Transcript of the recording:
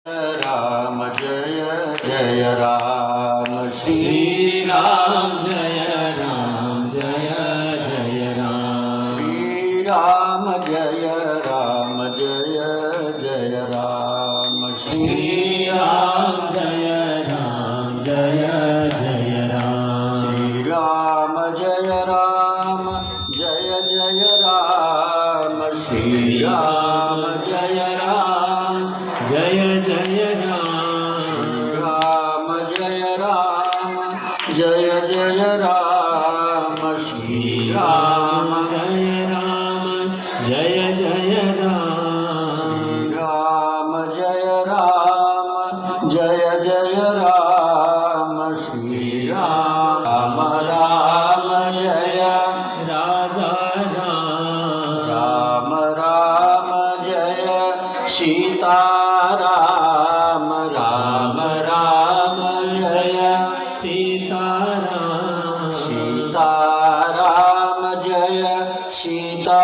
Ram Jai Jai Ram Shri Ram Jai Ram Jai Jai Ram Shri Ram Jai Ram Jai Jai Ram Shri Ram Jai Ram Jai Jai Ram Shri Ram Jai Ram Jai Jai Ram Shri Ram Jai Ram Jai Jai Ram Ram Jai Ram Jai Jai Ram Shri Ram Jai Ram Jai Jai Ram Ram Jai Ram Jai Jai Ram Shri Ram Ram Jai Raja Ram Ram Ram Jai Sita Ram Ram Ram Jai Sitaram Sita Ram Jai Sita